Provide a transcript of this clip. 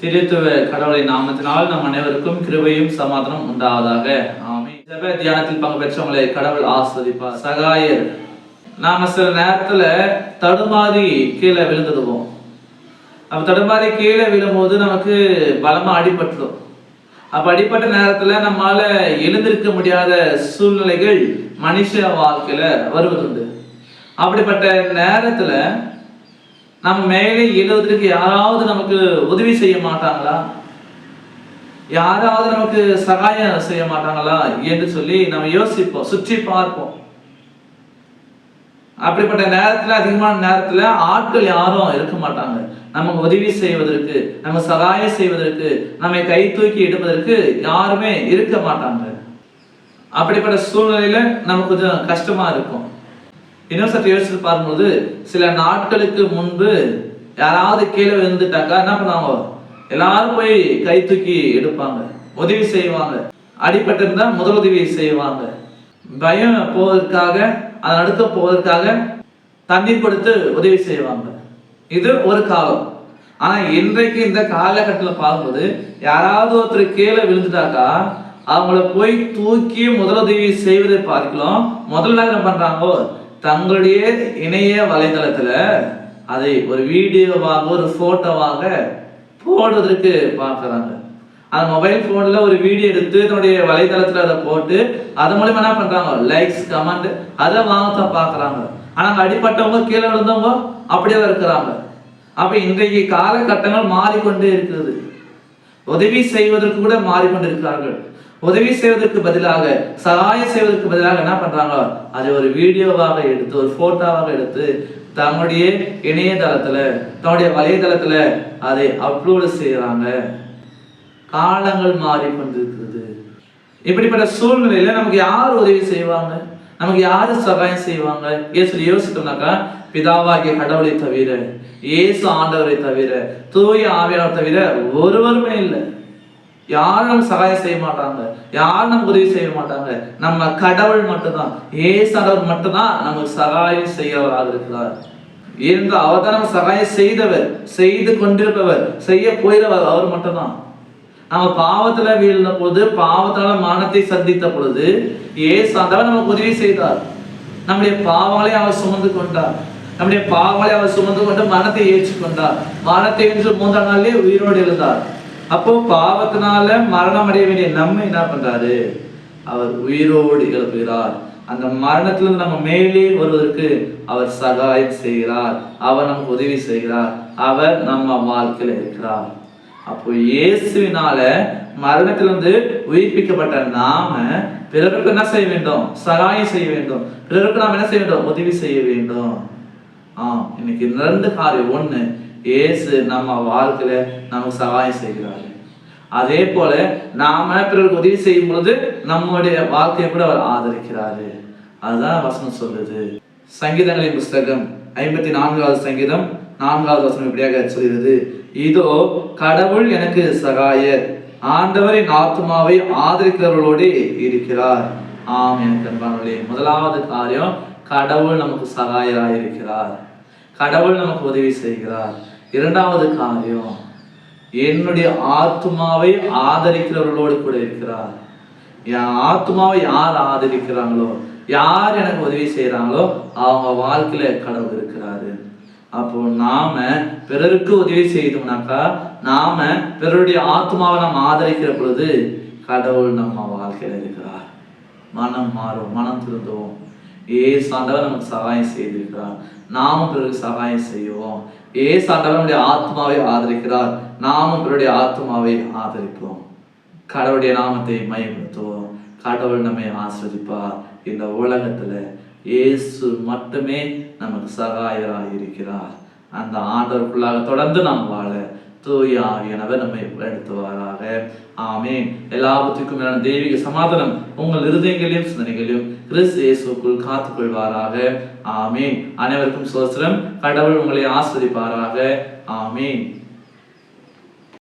திரியத்துவ கடவுளின் நாமத்தினால் நம் அனைவருக்கும் கிருபையும் சமாதானம் உண்டாவதாக. ஆமென். ஜெப தியானத்தில் பங்கு பெற்றவங்களை கடவுள் ஆசீர்வதிப்பார். சகாயர். நாம சில நேரத்துல தடுமாறி கீழே விழுந்துடுவோம். அப்ப தடுமாறி கீழே விழும்போது நமக்கு பலமா அடிபட்டுடும். அப்ப அடிப்பட்ட நேரத்துல நம்மால எழுந்திருக்க முடியாத சூழ்நிலைகள் மனுஷ வாழ்க்கையில வருவதுண்டு. அப்படிப்பட்ட நேரத்துல நம்ம மேலே எழுவதற்கு யாராவது நமக்கு உதவி செய்ய மாட்டாங்களா, யாராவது நமக்கு சகாயம் செய்ய மாட்டாங்களா என்று சொல்லி நம்ம யோசிப்போம், சுற்றி பார்ப்போம். அப்படிப்பட்ட நேரத்துல, அதிகமான நேரத்துல ஆட்கள் யாரும் இருக்க மாட்டாங்க நமக்கு உதவி செய்வதற்கு, நம்ம சகாயம் செய்வதற்கு, நம்மை கை தூக்கி எடுப்பதற்கு யாருமே இருக்க மாட்டாங்க. அப்படிப்பட்ட சூழ்நிலையில நமக்கு கொஞ்சம் கஷ்டமா இருக்கும். இன்னும் சற்று யோசிச்சு பார்க்கும்போது, சில நாட்களுக்கு முன்பு யாராவது கீழே விழுந்துட்டாக்கா என்ன பண்ணுவாங்க, எல்லாரும் போய் கை தூக்கி எடுப்பாங்க, உதவி செய்வாங்க. அடிபட்டு இருந்தா முதலுதவி செய்வாங்க. பயம் போவதற்காக, அதை அடுக்க போவதற்காக தண்ணீர் கொடுத்து உதவி செய்வாங்க. இது ஒரு காலம். ஆனா இன்றைக்கு இந்த காலகட்டத்தில் பார்க்கும்போது, யாராவது ஒருத்தர் கீழே விழுந்துட்டாக்கா அவங்கள போய் தூக்கி முதலுதவி செய்வதை பார்க்கலாம். முதல்ல என்ன பண்றாங்கோ, தங்களுடைய இணைய வலைதளத்துல அதை ஒரு வீடியோவாக, ஒரு போட்டோவாக போடுவதற்கு பார்க்கறாங்க. அந்த மொபைல் போன்ல ஒரு வீடியோ எடுத்து தன்னுடைய வலைதளத்துல அதை போட்டு அது மூலமா என்ன பண்றாங்க, லைக்ஸ், கமெண்ட் அதை வாங்கத்தான் பார்க்கறாங்க. ஆனா அடிப்பட்டவங்க, கீழே விழுந்தவங்க அப்படியே இருக்கிறாங்க. அப்ப இன்றைக்கு காலகட்டங்கள் மாறிக்கொண்டே இருக்கிறது. உதவி செய்வதற்கு கூட மாறிக்கொண்டிருக்கிறார்கள். உதவி செய்வதற்கு பதிலாக, சகாயம் செய்வதற்கு பதிலாக என்ன பண்றாங்க, அதை ஒரு வீடியோவாக எடுத்து, ஒரு போட்டோவாக எடுத்து தன்னுடைய இணையதளத்துல, தன்னுடைய வலைதளத்துல அதை அப்லோடு செய்யறாங்க. காலங்கள் மாறிக்கொண்டிருக்கிறது. இப்படிப்பட்ட சூழ்நிலையில நமக்கு யார் உதவி செய்வாங்க, நமக்கு யாரு சகாயம் செய்வாங்க சொல்லி யோசித்தோம்னாக்கா, பிதாவாகிய கடவுளை தவிர, இயேசு ஆண்டவரை தவிர, தூய ஆவியானவரை தவிர ஒருவருமே இல்லை. யாரும் நமக்கு சகாயம் செய்ய மாட்டாங்க, யாரும் நமக்கு உதவி செய்ய மாட்டாங்க. நம்ம கடவுள் மட்டும்தான், இயேசு ஆண்டவர் மட்டும்தான் நமக்கு சகாயம் செய்யவராக இருக்கிறார். ஏனென்றால் அவர் தான் நமக்கு சகாயம் செய்தவர், செய்து கொண்டிருப்பவர், செய்ய போகிறவர் அவர் மட்டும்தான். நம்ம பாவத்துல வீழ்ந்த போது, பாவத்தால மரணத்தை சந்தித்த பொழுது இயேசு ஆண்டவர் நமக்கு உதவி செய்தார். நம்முடைய பாவங்களை அவர் சுமந்து கொண்டார். நம்முடைய பாவங்களை அவர் சுமந்து கொண்டு மரணத்தை ஏற்றுக்கொண்டார். மரணத்தை வென்று 3ஆம் நாளிலே உயிரோடு எழுந்தார். அப்போ பாவத்தினால மரணம் அடைய வேண்டிய நம்ம என்ன பண்றாரு, அவர் உயிரோடு எழுப்புகிறார். அந்த மரணத்திலிருந்து நம்ம மேலே வருவதற்கு அவர் சகாயம் செய்கிறார். அவர் நமக்கு உதவி செய்கிறார். அவர் நம்ம வாழ்க்கையில இருக்கிறார். அப்போ இயேசுவினால மரணத்திலிருந்து உயிர்ப்பிக்கப்பட்ட நாம பிறருக்கு என்ன செய்ய வேண்டும், சகாயம் செய்ய வேண்டும். பிறருக்கு நாம் என்ன செய்ய வேண்டும், உதவி செய்ய வேண்டும். இன்னைக்கு 2 காரியம். 1, இயேசு நம்ம வாழ்க்கையில நமக்கு சகாயம் செய்கிறாரு. அதே போல நாம பிறருக்கு உதவி செய்யும் பொழுது நம்முடைய வாழ்க்கையை கூட அவர் ஆதரிக்கிறாரு. அதுதான் வசனம் சொல்லுது. சங்கீதங்களின் புஸ்தகம் 54வது சங்கீதம் 4வது வசனம் இப்படியாக சொல்கிறது, இதோ கடவுள் எனக்கு சகாயர், ஆண்டவரின் ஆத்துமாவை ஆதரிக்கிறவர்களோடு இருக்கிறார். எனக்கு அன்பானவர்களே, முதலாவது காரியம், கடவுள் நமக்கு சகாயராக இருக்கிறார், கடவுள் நமக்கு உதவி செய்கிறார். 2வது காரியம், என்னுடைய ஆத்துமாவை ஆதரிக்கிறவர்களோடு கூட இருக்கிறார். என் ஆத்துமாவை யார் ஆதரிக்கிறாங்களோ, யார் எனக்கு உதவி செய்யறாங்களோ அவங்க வாழ்க்கையில கடவுள் இருக்கிறாரு. அப்போ நாம பிறருக்கு உதவி செய்தோம்னாக்கா, நாம பிறருடைய ஆத்மாவை நாம் ஆதரிக்கிற பொழுது கடவுள் நம்ம வாழ்க்கையில இருக்கிறார். மனம் மாறும், மனம் திருந்துவோம். ஏசு ஆண்டவர் நமக்கு சகாயம் செய்திருக்கிறார், நாமும் பிறருக்கு சகாயம் செய்வோம். ஏசு ஆண்டவர் நம்முடைய ஆத்மாவை ஆதரிக்கிறார், நாமும் பிறருடைய ஆத்மாவை ஆதரிப்போம். கடவுளுடைய நாமத்தை மையப்படுத்துவோம். கடவுள் நம்மை ஆசீர்வதிப்பார். இந்த உலகத்துல இயேசு மட்டுமே நமக்கு சகாயராக இருக்கிறார். அந்த ஆண்டவருக்குள்ளாக தொடர்ந்து நாம் வாழ தூய ஆவியானவர் நம்மை எடுத்துவாராக. ஆமென். எல்லாவற்றுக்கும் மேலான தெய்வீக சமாதானம் உங்கள் இருதயங்களையும் சிந்தனைகளையும் கிறிஸ்து இயேசுக்குள் காத்துக்கொள்வாராக. ஆமென். அனைவருக்கும் சோஸ்திரம். கடவுள் உங்களை ஆசீர்வதிப்பாராக. ஆமென்.